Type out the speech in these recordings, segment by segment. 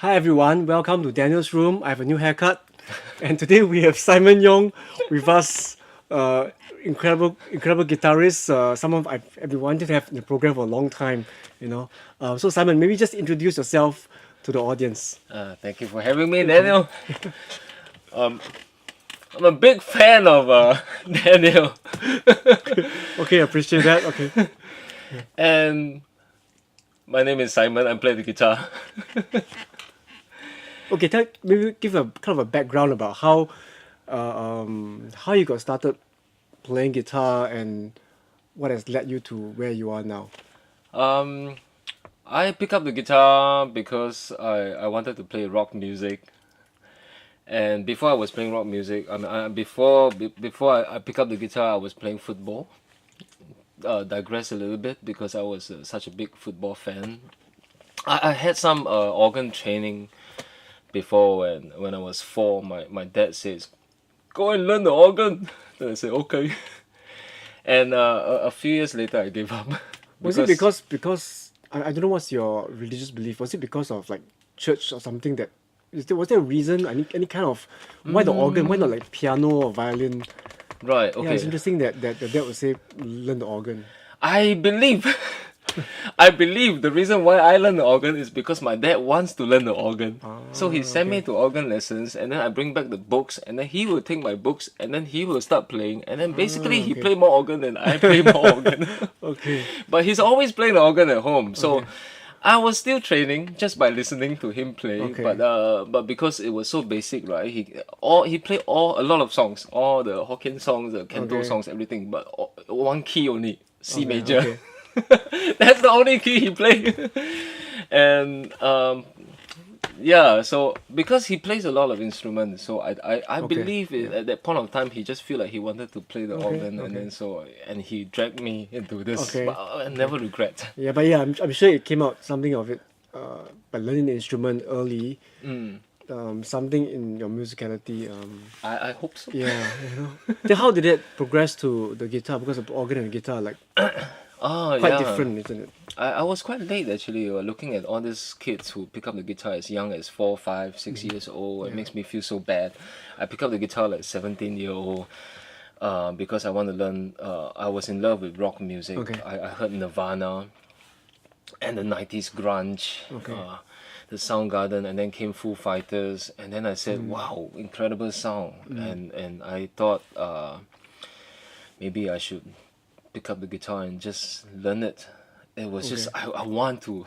Hi everyone, welcome to Daniel's room. I have a new haircut, and today we have Simon Yong with us. Incredible guitarist. Someone I've been wanting to have in the program for a long time. So Simon, maybe just introduce yourself to the audience. Thank you for having me, Daniel. I'm a big fan of Daniel, Okay, appreciate that. Okay. and my name is Simon. I play the guitar. Okay, maybe give a kind of a background about how you got started playing guitar and what has led you to where you are now. Um, I picked up the guitar because I wanted to play rock music. And before I was playing rock music, before I picked up the guitar, I was playing football. Digress a little bit because I was such a big football fan. I had some organ training before when I was 4. My dad says, "Go and learn the organ." Then I said, "Okay." And a few years later, I gave up. Was it because I don't know what's your religious belief? Was it because of like church or something that was there a reason? Any kind of why the organ? Why not like piano or violin? Right? Yeah, it's Okay. interesting that the dad would say learn the organ. I believe I believe the reason why I learn the organ is because my dad wants to learn the organ. So he sent me Okay. to organ lessons, and then I bring back the books, and then he will take my books, and then he will start playing, and then basically he Okay. play more organ than I play more organ. Okay. But he's always playing the organ at home, so Okay. I was still training just by listening to him play. Okay. But because it was so basic, right? He played a lot of songs, all the Hokkien songs, the Canto Okay. songs, everything, but one key only, C Okay, major. okay. That's the only key he played. And yeah, so because he plays a lot of instruments, so I Okay, believe at that point of time he just feel like he wanted to play the organ, and okay. then and he dragged me into this. Okay. But I never regret. Yeah, but yeah, I'm sure it came out something of it by learning the instrument early. Something in your musicality. I hope so. Yeah. Then how did it progress to the guitar? Because of organ and guitar, like Oh quite yeah. different, isn't it? I was quite late actually. Looking at all these kids who pick up the guitar as young as 4, 5, 6 years old, it makes me feel so bad. I picked up the guitar like 17-year-old. Because I want to learn. I was in love with rock music. Okay. I heard Nirvana, and the 90s grunge. Okay. The Soundgarden, and then came Foo Fighters, and then I said, "Wow, incredible sound!" And I thought maybe I should pick up the guitar and just learn it. It was just Okay. I want to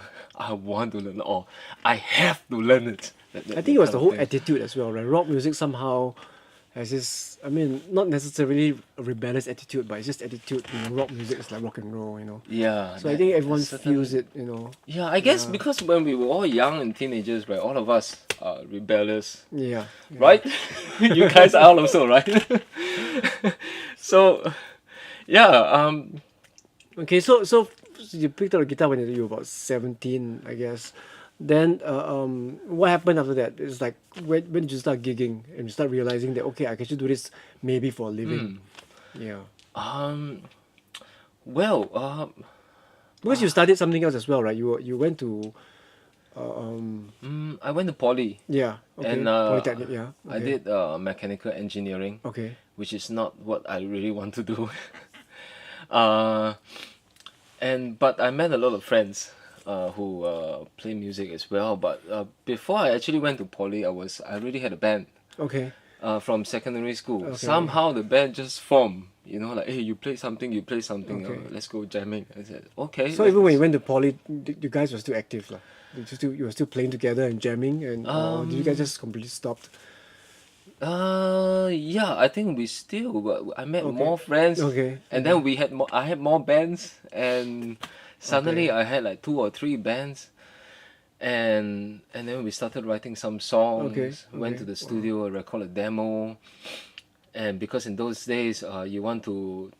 learn, or I have to learn it. I think it was kind the of whole thing. attitude as well, right? Rock music somehow has this, I mean, not necessarily a rebellious attitude, but it's just attitude. Rock music is like rock and roll. Yeah. So I think everyone certain- feels it. Yeah, I guess Yeah. because when we were all young and teenagers, right, all of us are rebellious, Yeah. right? You guys are also, right? So, yeah, Okay, so you picked up the guitar when you were about 17, I guess. Then what happened after that? It's like when did you start gigging and you start realizing that okay, I can actually do this maybe for a living. Yeah, well, because you studied something else as well, right? You went to I went to poly, yeah, okay, and polytechnic, yeah. I Okay. did mechanical engineering, Okay. which is not what I really want to do. uh, but I met a lot of friends who play music as well. But before I actually went to poly, I already had a band Okay. from secondary school. Okay. Somehow the band just formed. Like, hey, you play something, Okay. let's go jamming. I said, okay. So even when you went to poly, you guys were still active, lah. You were still playing together and jamming, and or did you guys just completely stopped? Yeah, I think we still, but I met Okay. more friends. Okay. And then I had more bands, and suddenly Okay. I had like 2 or 3 bands. And then we started writing some songs, Okay, went okay, to the studio, record a demo. And because in those days, you want to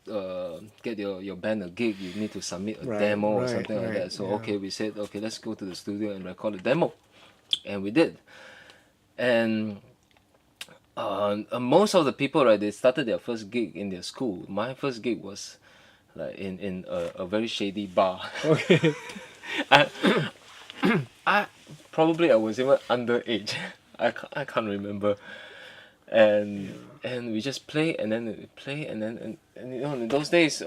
get your band a gig, you need to submit a Right, demo or right, something like right, that. So yeah. okay, we said, okay, let's go to the studio and record a demo. And we did. And most of the people, right, they started their first gig in their school. My first gig was like in a very shady bar. Okay. I, I probably I was even underage. I can't remember. And we just play and then we play and you know in those days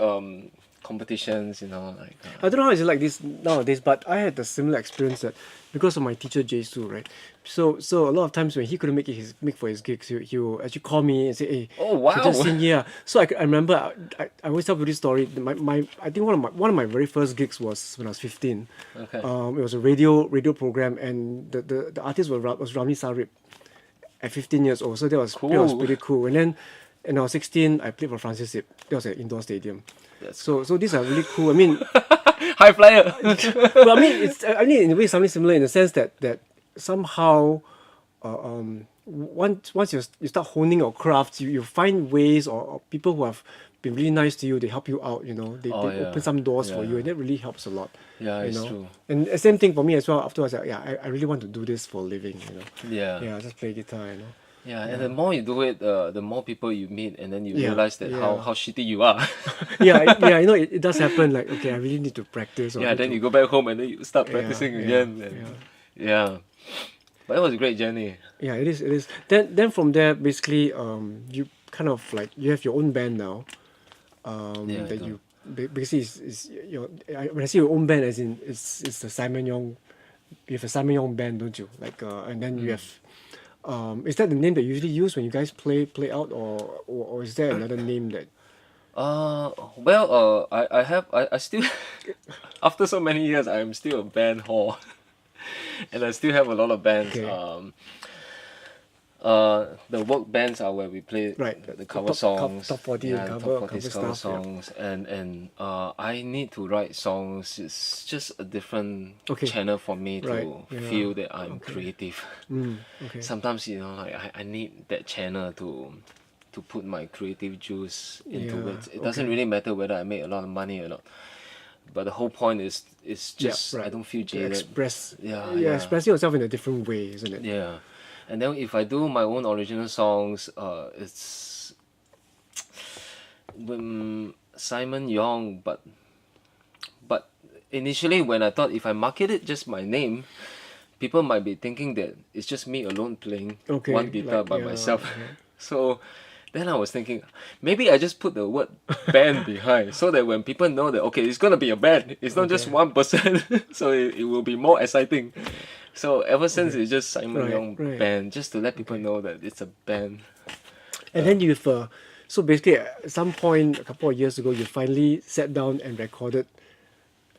competitions, you know, like I don't know how it's like this nowadays, but I had a similar experience that because of my teacher Jesu, right? So a lot of times when he couldn't make for his gigs, he will actually call me and say, "Hey, oh can you just wow. sing here?" So I remember I always tell you this story. My I think one of my very first gigs was when I was 15. Okay. It was a radio program, and the artist was Ramli Sarip at 15 years old. So that was Cool. pretty cool. And then when I was 16, I played for Francis Ip. That was an indoor stadium. That's So these are really cool. I mean, high flyer. well, I mean, in a way, something similar in the sense that somehow, once you start honing your craft, you find ways or people who have been really nice to you, they help you out. You know, they Yeah. open some doors for Yeah. you, and that really helps a lot. Yeah, you it's know? true. And the same thing for me as well. Afterwards, I really want to do this for a living. You know, Yeah. just play guitar. You know. Yeah, and the more you do it, the more people you meet, and then you Yeah, realize that yeah. how shitty you are. Yeah, you know, it does happen. Like, okay, I really need to practice. Or Yeah, need then to- you go back home and then you start practicing yeah, again. And, yeah. But it was a great journey. Yeah, it is. It is. Then from there, basically, you kind of like you have your own band now. Yeah, I That do. you basically is your. When I say your own band, as in it's the Simon Yong. You have a Simon Yong band, don't you? Like, and then you have. Is that the name that you usually use when you guys play out, or is there another name that? Well, I still, after so many years, I'm still a band whore, and I still have a lot of bands. Okay. The work bands are where we play Right, the the cover top- songs, top 40 yeah, cover- top 40 cover cover stuff, yeah. songs, and I need to write songs. It's just a different Okay. channel for me to Right, yeah. feel that I'm creative. Okay. Sometimes, you know, like I need that channel to put my creative juice into Yeah, it. It doesn't okay. really matter whether I make a lot of money or not. But the whole point is just right. I don't feel To jaded. express. Yeah, Yeah, yeah. expressing yourself in a different way, isn't it? Yeah, and then if I do my own original songs, it's Simon Yong. But initially, when I thought if I market it just my name, people might be thinking that it's just me alone playing Okay, one guitar like, by yeah, myself. okay. So then I was thinking, maybe I just put the word band behind so that when people know that, okay, it's gonna be a band, it's not just Okay. one person, so it will be more exciting. So ever since it's just Simon Right, Yong right. Band, just to let people know that it's a band. And then you've so basically at some point a couple of years ago, you finally sat down and recorded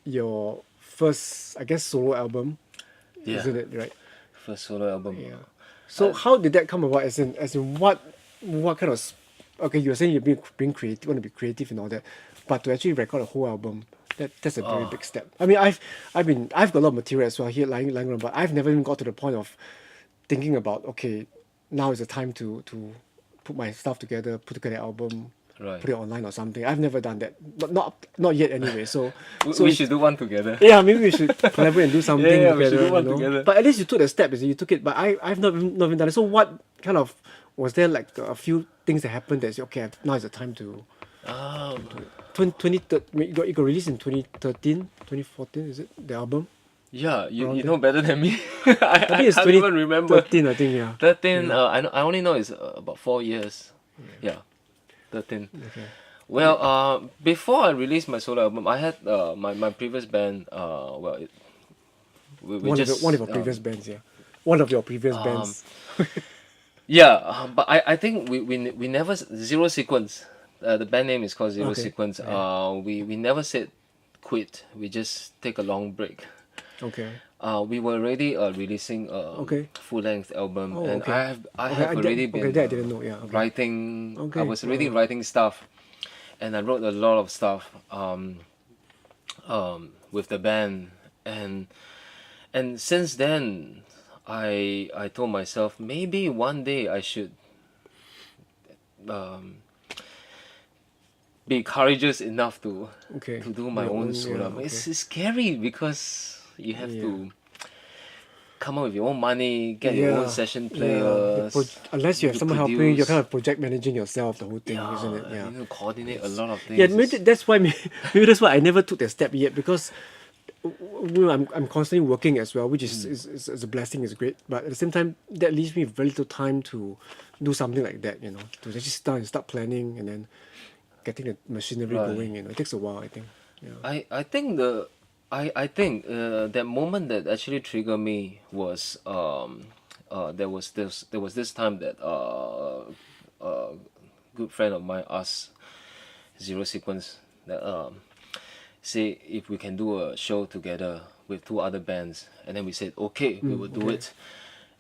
your first, I guess, solo album, Yeah. isn't it? Right. First solo album. Yeah. So how did that come about? As in what kind of okay, you were saying you're being creative, want to be creative and all that, but to actually record a whole album, that's a very big step. I mean, I've got a lot of material as well here lying around, but I've never even got to the point of thinking about, okay, now is the time to put my stuff together, put together an album, Right. put it online or something. I've never done that, but not yet anyway. So We should do one together. yeah, maybe we should collaborate and do something Yeah, together. we should do one you know? together. But at least you took the step, you took it. But I've not even done it. So what kind of was there like a few things that happened that said, okay, now is the time to 20, it got released in 2013, 2014, is it the album? Yeah, you Around know better than me. I think it's can't even remember. 2013. I think yeah. 13, I only know it's about 4 years. Yeah, 13. Okay. Well, before I released my solo album, I had my previous band. We One just of your previous bands, yeah. One of your previous bands. yeah, but I think we never Zero Sequence. The band name is called Zero Okay, Sequence. We never said quit. We just take a long break. Okay. We were already releasing a Okay. full length album, Oh, and okay. I have already been okay, that I didn't know. Yeah. Okay. writing. Okay, I was already wow. writing stuff, and I wrote a lot of stuff with the band, and since then, I told myself maybe one day I should be courageous enough to Okay. do my Your own own, solo yeah, album. It's okay. scary because you have Yeah. to come up with your own money, get your own session Yeah. players. Unless you have to someone helping you, you're produce. kind of project managing yourself, the whole thing, Yeah, isn't it? Yeah. you need to coordinate a lot of things. Yeah, maybe that's why maybe that's why I never took that step yet, because I'm constantly working as well, which is a blessing, is great. But at the same time, that leaves me very little time to do something like that. To just start planning and then getting the machinery Right. going. It takes a while, I think. Yeah. I think that moment that actually triggered me was there was this time that a good friend of mine asked Zero Sequence that say if we can do a show together with two other bands, and then we said okay, we will do it.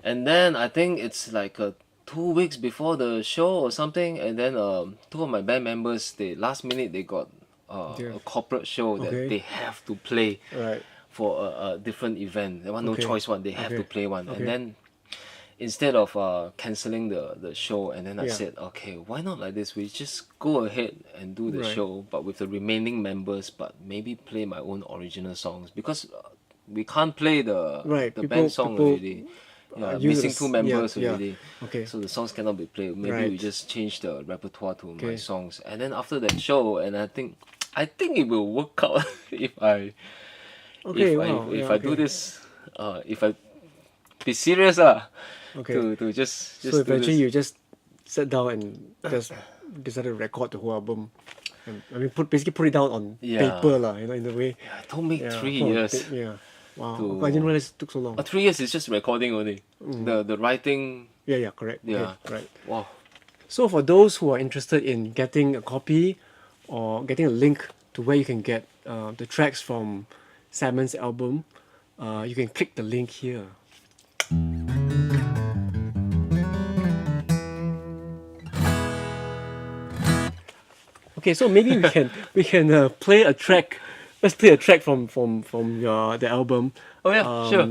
And then I think it's like 2 weeks before the show or something, and then two of my band members, they last minute they got Yeah. a corporate show that Okay. they have to play Right. for a different event. They want no Okay. choice one, they have to Okay. play one. Okay. And then instead of canceling the show, and then I Yeah. said, okay, why not like this? We just go ahead and do the Right. show, but with the remaining members, but maybe play my own original songs because we can't play the Right. the People- band song people, already. Yeah, use missing the two s- members yeah, yeah. already. Okay. So the songs cannot be played. Maybe we Right. just change the repertoire to my Okay. songs. And then after that show, and I think it will work out if I Okay. if Wow. if yeah, I do okay. this if I be serious Okay. to just So do eventually this. you just sat down and just decided to record the whole album. I mean, basically put it down on Yeah. paper, lah. In a way. It took me Yeah, 3 put on years. Yeah. Wow. to- I didn't realize it took so long. 3 years is just recording only. The writing. Yeah. Correct. Yeah. Okay, right. Wow. So for those who are interested in getting a copy or getting a link to where you can get the tracks from Simon's album, you can click the link here. Okay, so maybe we can play a track. Let's play a track from the album. Oh yeah, sure.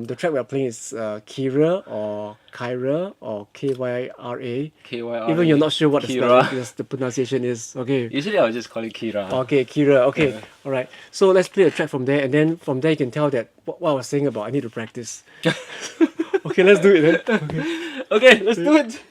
The track we are playing is Kyra or Kyra or Kyra. Kyra. Even you're not sure what the Kyra. spelling is, the pronunciation is. Okay. Usually I'll just call it Kyra. Okay, Kyra. Okay. Yeah. All right. So let's play a track from there, and then from there you can tell that what I was saying about I need to practice. Okay, let's do it then. Okay. Okay, let's do it.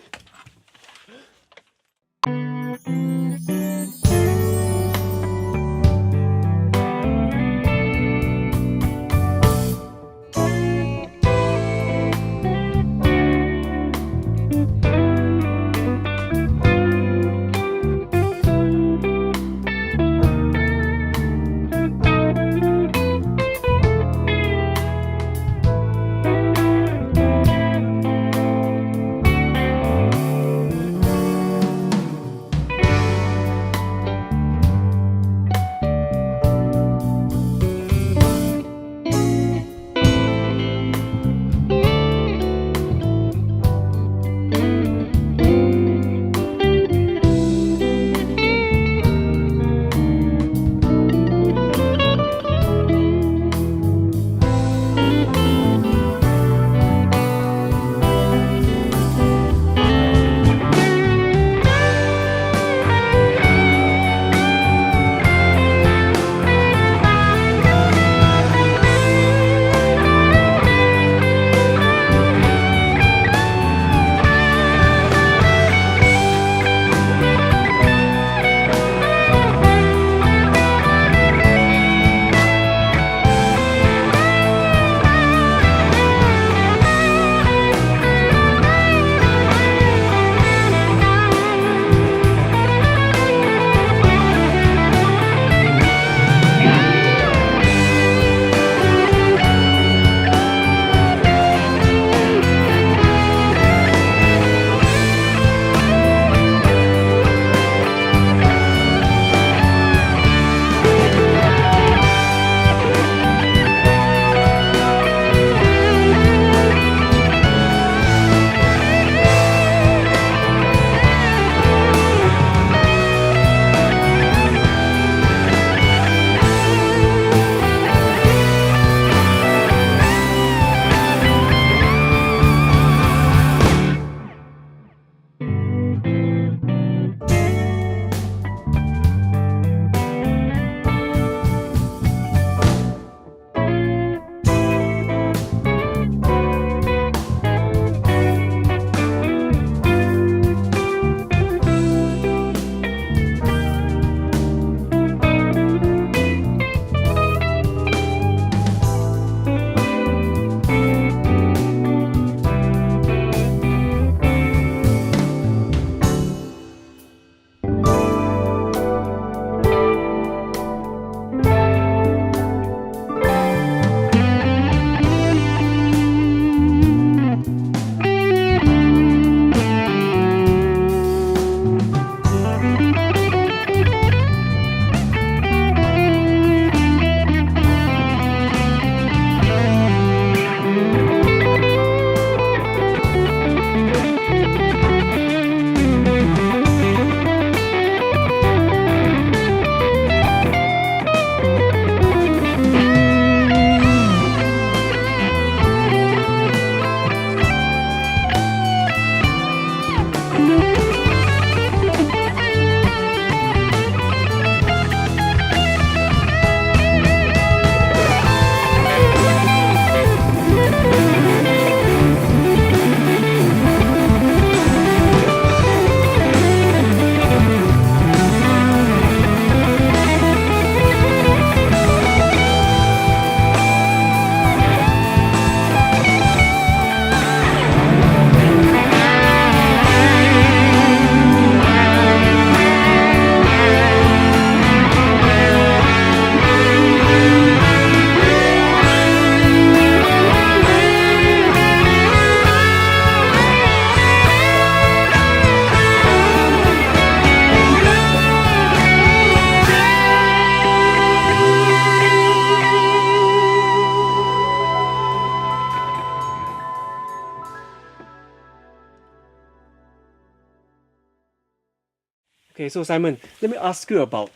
Okay, so Simon, let me ask you about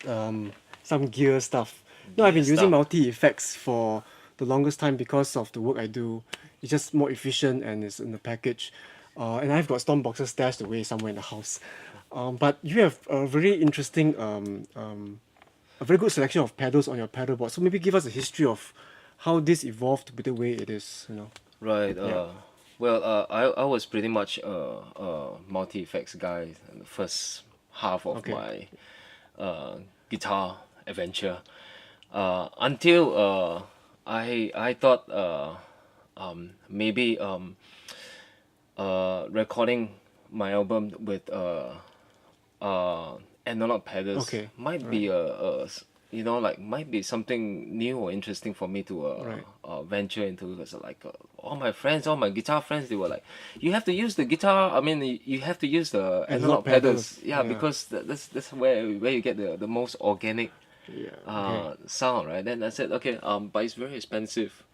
some gear stuff. No, I've been Gear using stuff. multi effects for the longest time because of the work I do. It's just more efficient and it's in the package. And I've got storm boxes stashed away somewhere in the house. But you have a very interesting, a very good selection of pedals on your pedal board. So maybe give us a history of how this evolved to be the way it is. You know. Right. Yeah. Well, I was pretty much a multi effects guy in the first half of Okay. my guitar adventure. Until I thought maybe recording my album with analog pedals Okay. might be you know, like might be something new or interesting for me to Right. venture into, because like all my friends, all my guitar friends, they were like, you have to use the guitar, I mean you have to use the analog pedals, yeah, Yeah. because that's where you get the most organic Yeah. Okay. sound, right? Then I said, okay, but it's very expensive.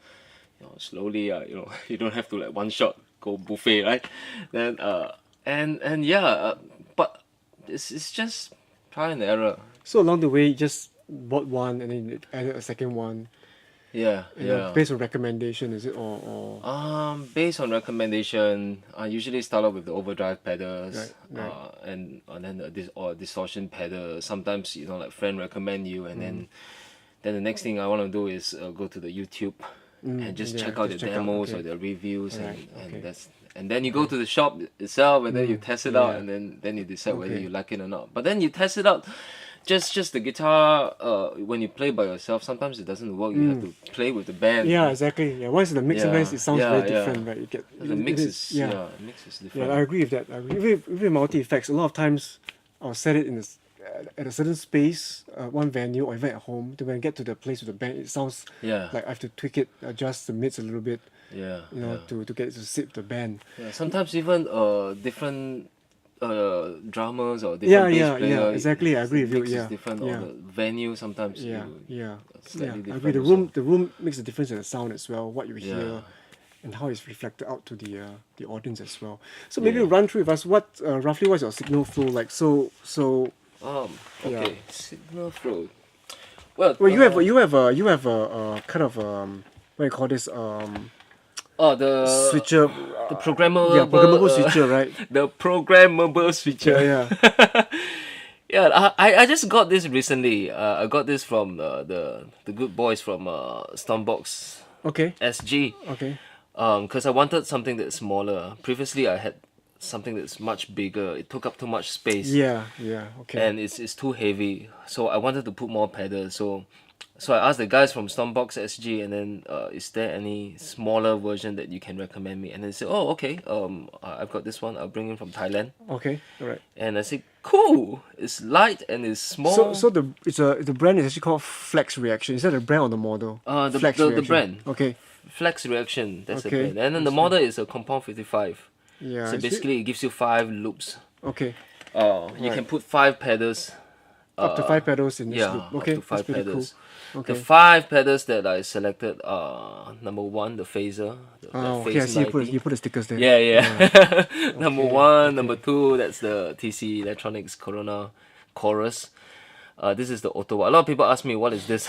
You know, slowly, you know, you don't have to like one shot go buffet, right? Then and yeah, but it's just try and error. So along the way, you just bought one and then you added a second one. Yeah, You know, yeah. based on recommendation, is it or Based on recommendation, I usually start off with the overdrive pedals, Right. and then or distortion pedal. Sometimes, you know, like friend recommend you, and then the next thing I want to do is go to the YouTube and just yeah, check out the just check out, demos okay. or the reviews, Right, and okay. that's, and then you go to the shop itself, and then you test it out, yeah. and then you decide whether Okay. you like it or not. But then you test it out. Just the guitar, when you play by yourself, sometimes it doesn't work. You have to play with the band. Yeah, exactly. Yeah, once in the mix, sometimes it sounds very different, right? You get The mix it is yeah. the mix is different. Yeah, I agree with that. I agree. With multi effects, a lot of times I'll set it in at a certain space, one venue, or even at home. Then when I get to the place with the band, it sounds Yeah. like I have to tweak it, adjust the mids a little bit, Yeah, you know, yeah. to get it to sit with the band. Yeah, sometimes even different drummers or Yeah, different bass yeah, player. exactly. I agree with The you. mix is Yeah, different, or yeah, the venue sometimes yeah, yeah. slightly I different. agree. also. The room makes a difference in the sound as well. What you Yeah. hear and how it's reflected out to the audience as well. So maybe Yeah. run through with us what roughly what's your signal flow like. So yeah. Okay, signal flow. Well, well you have a kind of what do you call this the switcher yeah, programmable programmable switcher, right? the programmable switcher. Yeah, yeah. Yeah, I just got this recently. I got this from the good boys from Stormbox Okay. SG. Okay. Because I wanted something that's smaller. Previously, I had something that's much bigger. It took up too much space, Yeah, yeah, okay. and it's too heavy. So I wanted to put more pedals. So I asked the guys from Stormbox SG, and then is there any smaller version that you can recommend me? And they said, oh, okay. I've got this one. I'll bring it from Thailand. Okay. All right. And I said, cool. It's light and it's small. So the brand is actually called Flex Reaction. Is that the brand or the model? The Flex the Reaction. brand. Okay. Flex Reaction, that's the Okay, brand. And then the model is a Compound 55. Yeah. So it's basically, it gives you 5 loops. okay. You can put 5 pedals. Up to 5 pedals in this Yeah, loop. Okay. up to 5 That's pretty pedals. cool. Okay. The 5 pedals that I selected are number 1, the phaser. Oh, the okay. I Phase see you 90. put the stickers there. Yeah, yeah. Number Okay, 1, number 2, that's the TC Electronics Corona Chorus. This is the Ottawa. A lot of people ask me, what is this?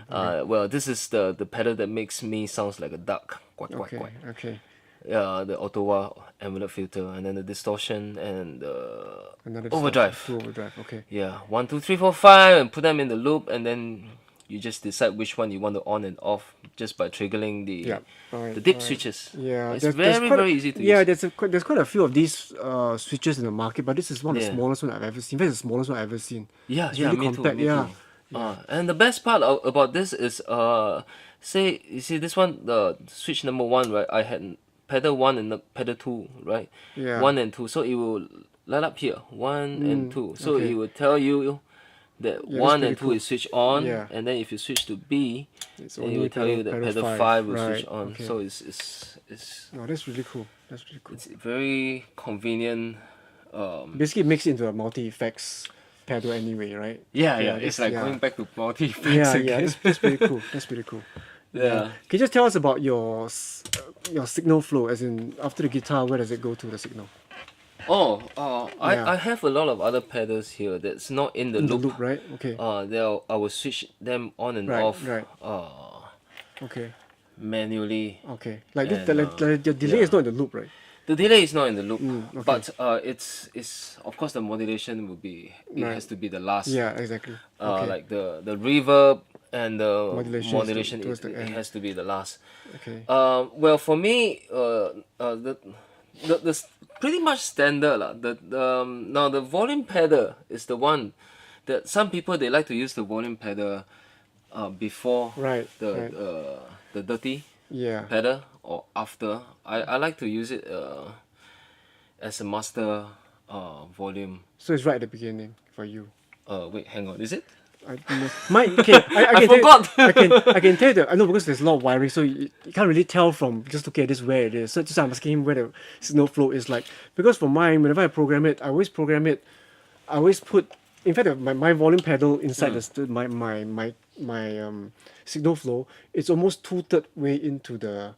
Well, this is the pedal that makes me sounds like a duck. Quack, quack, Okay. quack. Okay. The Ottawa envelope filter, and then the distortion and the Another overdrive. 2 overdrive. Okay. Yeah, 1, 2, 3, 4, 5, and put them in the loop, and then you just decide which one you want to on and off just by triggering the Yeah. All right. the dip all right. switches. Yeah, It's there's very quite very easy to yeah, use. there's quite a few of these switches in the market, but this is one of the Yeah. smallest one I've ever seen. In fact, it's the smallest one I've ever seen. Yeah, It's yeah, really me compact. too, me Yeah. too. And the best part about this is say you see this one, the switch number 1, right? I had pedal 1 and the pedal 2, right? Yeah. 1 and 2, so it will light up here 1 and 2, so okay. it will tell you that Yeah, that's 1 pretty and 2 cool. is switched on, Yeah. and then if you switch to B, It's then it only will tell you that pedal 5 will switch Right, on. okay. So it's No, that's really cool. That's really cool. it's very convenient. Basically, it makes it into a multi effects pedal anyway, right? Yeah, that's- it's like yeah. going back to multi effects Yeah, again. yeah, that's pretty cool. That's pretty cool. Yeah. Can you just tell us about your signal flow? As in, after the guitar, where does it go to the signal? I, Yeah. I have a lot of other pedals here that's not in the In the loop. loop, right? Okay. I will switch them on and Right, off right. Okay. manually. Okay. Like this, And like your delay is yeah. not in the loop, right? The delay is not in the loop, okay. but it's of course the modulation will be it Right. has to be the last. Yeah, exactly. Okay. Like the reverb and the Modulation is modulation, towards the it end. has to be the last. Okay. Well, for me, the pretty much standard lah. Now the volume pedal is the one that some people they like to use the volume pedal before Right. the Right. the dirty Yeah. pedal or after. I like to use it as a master volume. So it's right at the beginning for you. Wait, hang on, is it? I don't know. Okay, I can forgot. I can tell you that I know because there's a lot of wiring, so you can't really tell from just looking at this where it is. So just I'm asking him where the signal flow is like. Because for mine, whenever I program it, I always program it. I always put, in fact, my volume pedal inside my signal flow. It's almost 2/3 way into the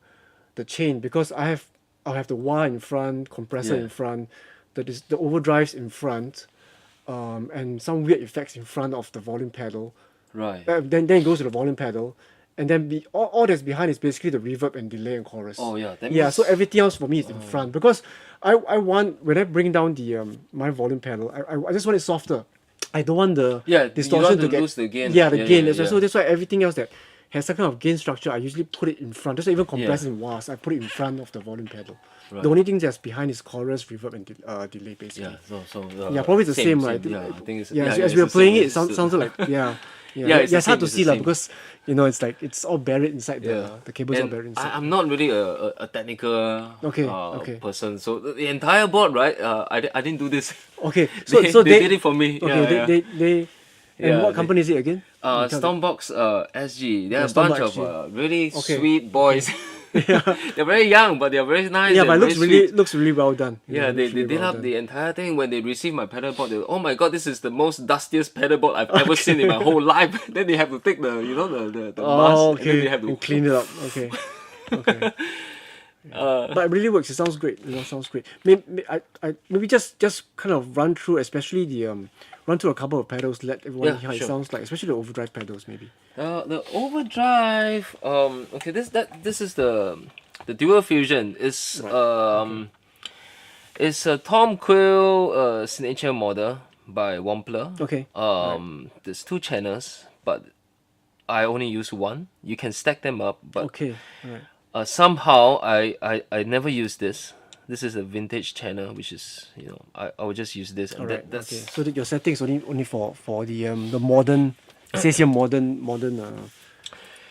chain because I'll have the wah in front, compressor Yeah. in front, the overdrives in front. And some weird effects in front of the volume pedal. Right. Then it goes to the volume pedal, and then all that's behind is basically the reverb and delay and chorus. Oh yeah, that Yeah, means- so everything else for me is in front because I want when I bring down the my volume pedal, I just want it softer. I don't want the Yeah, you don't distortion want to get lose the gain. Yeah, the Yeah, gain. yeah, So yeah. that's why everything else that has some kind of gain structure, I usually put it in front. That's why even compressors and wahs, I put it in front of the volume pedal. Right. The only thing that's behind is chorus, reverb, and delay basically. Yeah, so Yeah, probably it's the same, right? Yeah, I think it's Yeah, yeah, as it's we were the playing same, it, it's sounded like it's the it's hard same, to it's the see lah same. because it's like it's all buried inside the cables all And buried inside. I'm not really a technical Okay, okay. person, so the entire board, right? I didn't do this. Okay, so they did it for me. Okay, Yeah, they and Yeah, what company is it again? You tell me. Stormbox SG. They're Yeah, a bunch Stormbox of really Okay. sweet boys. They're very young, but they're very nice. Yeah, and but it very sweet. looks really well done. Yeah, it they looks really did well up done. the entire thing. When they received my pedalboard, they were, oh my god, this is the most dustiest pedalboard I've ever seen in my whole life. Then they have to take the the mask Oh, and then okay. they have to And clean it up. Okay. Okay. But it really works. It sounds great. Sounds great. Maybe just kind of run through, especially the run through a couple of pedals. Let everyone Yeah, hear how it sure. sounds like, especially the overdrive pedals, maybe. The overdrive. Okay, this is the dual fusion. It's it's a Tom Quill signature model by Wampler. Okay. There's two channels, but I only use one. You can stack them up, but Okay. All right. somehow I never use this. This is a vintage channel, which is I will just use this, and All right. that's Okay. So that your settings only for the modern. It says here modern.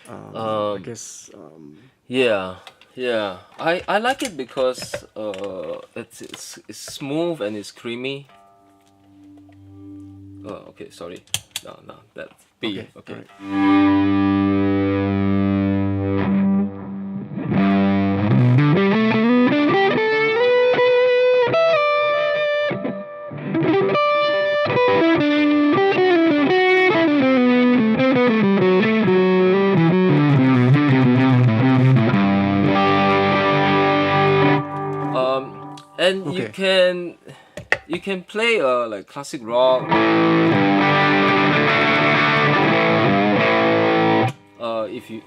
I guess. yeah. I like it because it's smooth and it's creamy. Oh, okay, sorry. No, that's B. Okay. All right. And Okay. you can play like classic rock.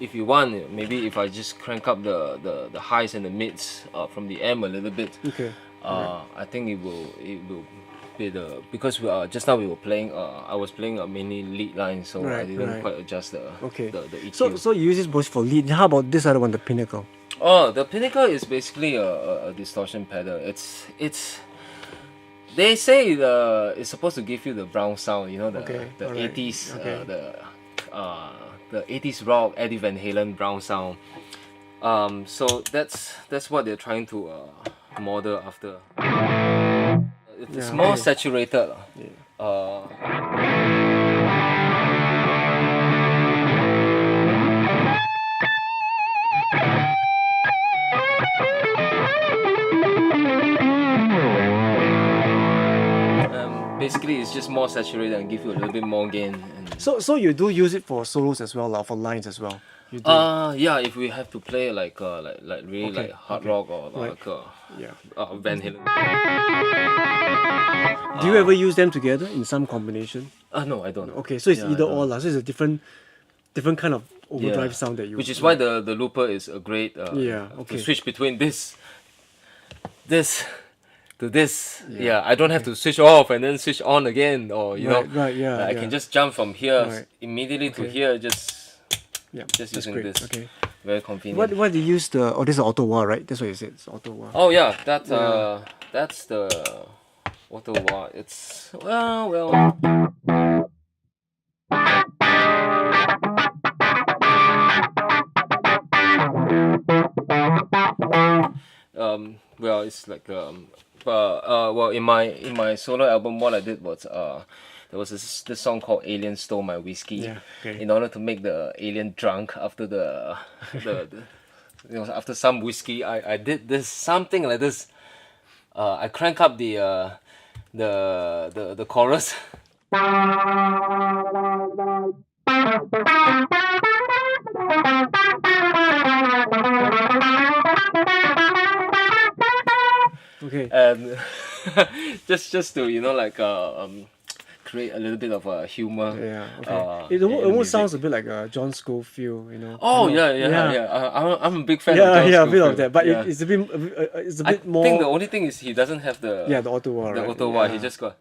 If you want, maybe if I just crank up the highs and the mids from the amp a little bit. Okay. I think it will be because just now we were playing. I was playing a mini lead line, so I Right, didn't right. quite adjust the Okay. the EQ. So you use this both for lead. How about this other one, the Pinnacle? Oh, the Pinnacle is basically a distortion pedal. It's they say it's supposed to give you the brown sound, the Okay, the alright, 80s okay. The 80s rock Eddie Van Halen brown sound. So that's what they're trying to model after. It's Yeah, more okay. saturated. Basically, it's just more saturated and give you a little bit more gain. And So you do use it for solos as well, for lines as well. You do. Yeah, if we have to play like really Okay, like hard okay. rock or Right. like Yeah. Van Halen. Do you ever use them together in some combination? No, I don't. Okay, so it's Yeah, I either don't. or lah. So it's a different kind of overdrive Yeah. sound that you. Which is why the looper is a great Yeah, to okay. switch between this to this. Yeah, Yeah, I don't have to switch off and then switch on again, or you know, Right, yeah, I yeah. can just jump from here Right. immediately to Okay. here, just Yeah, just that's using great. this. Okay. Very convenient. What do you use the? Oh, this is auto wah, right? That's what you said. It's auto wah. Oh yeah, that's the what the wah. It's well. Well, it's like well, in my solo album, what I did was there was this song called "Alien Stole My Whiskey." Yeah, okay. In order to make the alien drunk after the you know, after some whiskey, I did this something like this. I crank up the chorus. Okay. And just to like create a little bit of humor. Yeah. Okay. in It the almost music. sounds a bit like John Scofield, you know. Oh kind of- yeah. I'm a big fan of Yeah, John yeah, a bit of Scofield. that, but Yeah. it's a I bit more. think the only thing is he doesn't have the Yeah, the auto wah, right? auto wah. He Yeah. just got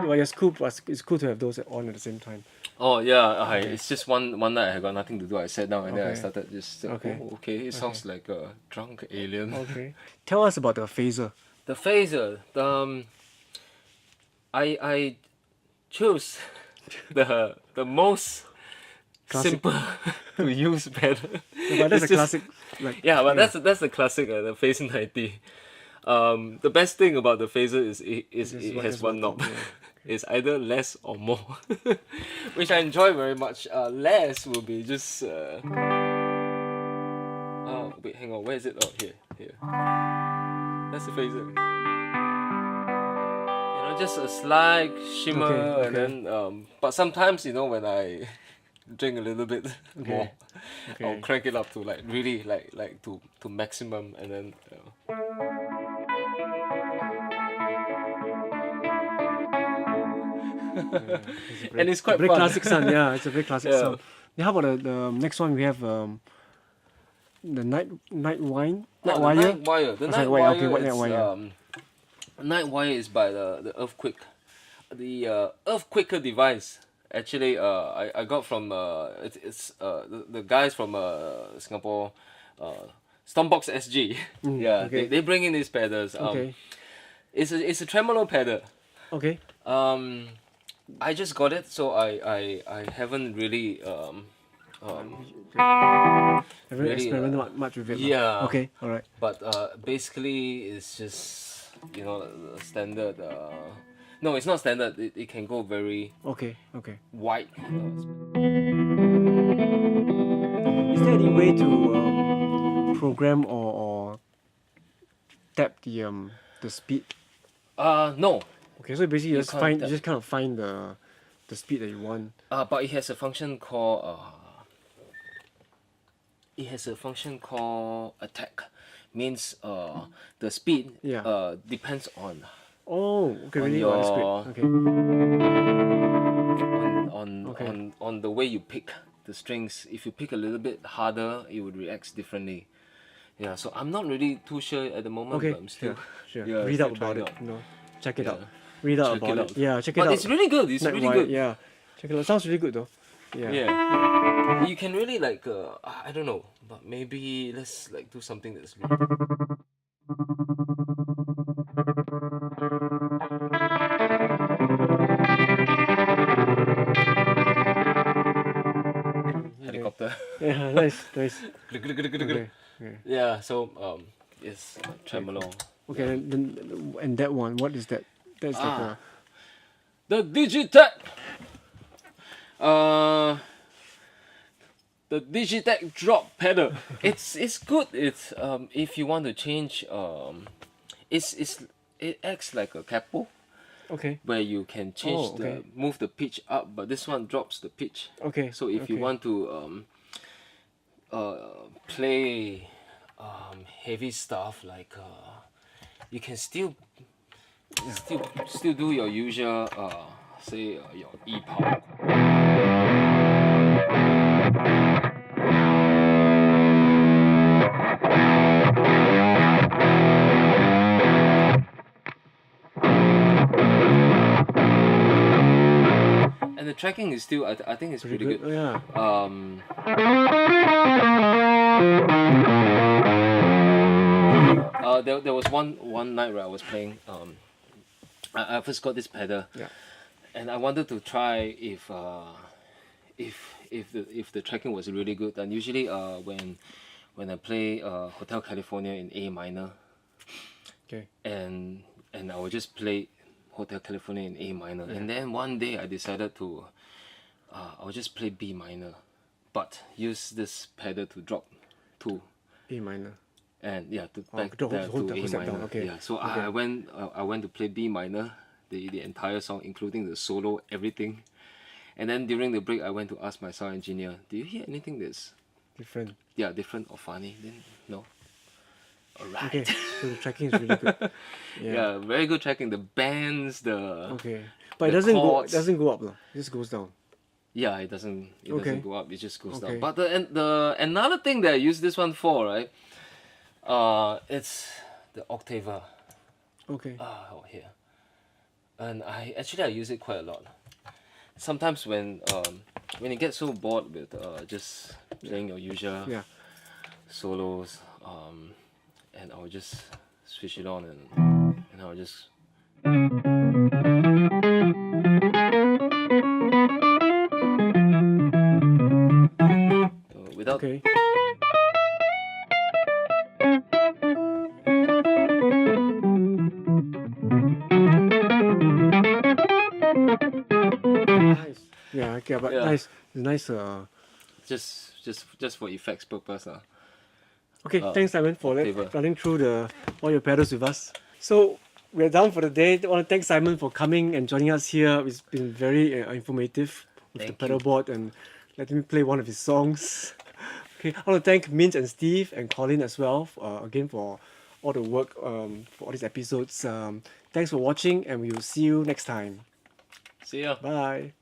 Well, it's cool. But it's cool to have those on at the same time. It's just one night I got nothing to do. I sat down and then I Okay. started just Okay. okay. It sounds like a drunk alien. Okay. Tell us about the phaser. The phaser. I chose the most Classic. simple to use pedal. But that's It's a just- classic. Like Yeah, but that's the classic, the Phaser 90. The best thing about the Phaser is it Just has one knob. yeah. It's either less or more, which I enjoy very much. Less will be just. Wait, hang on. Where is it? Oh, here. That's the Phaser. You know, just a slight shimmer, Okay, and then. But sometimes, you know, when I drink a little bit more, Okay. I'll crank it up to like really like to maximum, and then. And it's quite very fun. classic sound. Yeah, it's a very classic Yeah. sound. Yeah, how about the next one? We have the night wine. No, Night the wire. Night Wire. The Oh, Night sorry, Wire. okay, what Night is, Wire? Night Wire is by the Earthquake. The Earthquaker device. Actually, I got from it's the guys from Singapore, Stompbox SG. Yeah, okay. they bring in these pedals. Okay. It's a tremolo pedal. Okay. I just got it, so I haven't really Haven't really, experimented much with it. lah. yeah. Okay. All right. But basically, it's just the standard. No, it's not standard. It can go very Okay. Okay. wide. Is there any way to program or tap the speed? No. Okay, so basically you just can't you tap. just kind of find the speed that you want. But it has a function called attack. Means the speed Yeah. depends on Oh, okay, On really? Oh, that's your- great. Okay. on the way you pick the strings. If you pick a little bit harder, it would react differently. Yeah, so I'm not really too sure at the moment. Okay, but I'm still sure. yeah, Read still up about trying it. out. You know, check it Yeah. out. Read out Check about it it. out. Yeah, check it But out. it's really good. It's Night really Wire, good. Yeah, check it out. Sounds really good though. Yeah. Yeah. You can really like I don't know, but maybe let's like do something that's really helicopter. Yeah, nice. Okay. Okay. Yeah, so it's tremolo. Okay, and that one, what is that? That's like a The Digitech. The Digitech drop pedal. It's good. It's if you want to change it acts like a capo. where you can change move the pitch up, but this one drops the pitch. Okay. So if you want to play heavy stuff like you can still do your usual say your E power. And the tracking is still, I think it's pretty good. Yeah. There was one night where I was playing. I first got this pedal, and I wanted to try if the tracking was really good. And usually when I play Hotel California in A minor, and I would just play Hotel California in A minor, and then one day I decided to I'll just play B minor, but use this pedal to drop to A minor. And to back to A minor. So I went to play B minor, the entire song, including the solo, everything. And then during the break, I went to ask my sound engineer, "Do you hear anything that's different?" Yeah, different or funny? Then no. Alright. Okay, so the tracking is really good. Yeah, very good tracking. The bands, but it doesn't go up, it just goes down. Yeah, it doesn't go up. It just goes down. But the another thing that I use this one for, right? It's the octaver. Okay. Here. And I use it quite a lot. Sometimes when you get so bored with just playing your usual solos, and I'll just switch it on and I'll just without nice. Yeah, okay, but nice. It's nice. Just for effects purpose. Okay, thanks Simon for running through all your pedals with us. So we're done for the day. I want to thank Simon for coming and joining us here. It's been very informative with the pedalboard and letting me play one of his songs. Okay, I want to thank Mint and Steve and Colin as well again for all the work for all these episodes. Thanks for watching, and we will see you next time. See ya. Bye.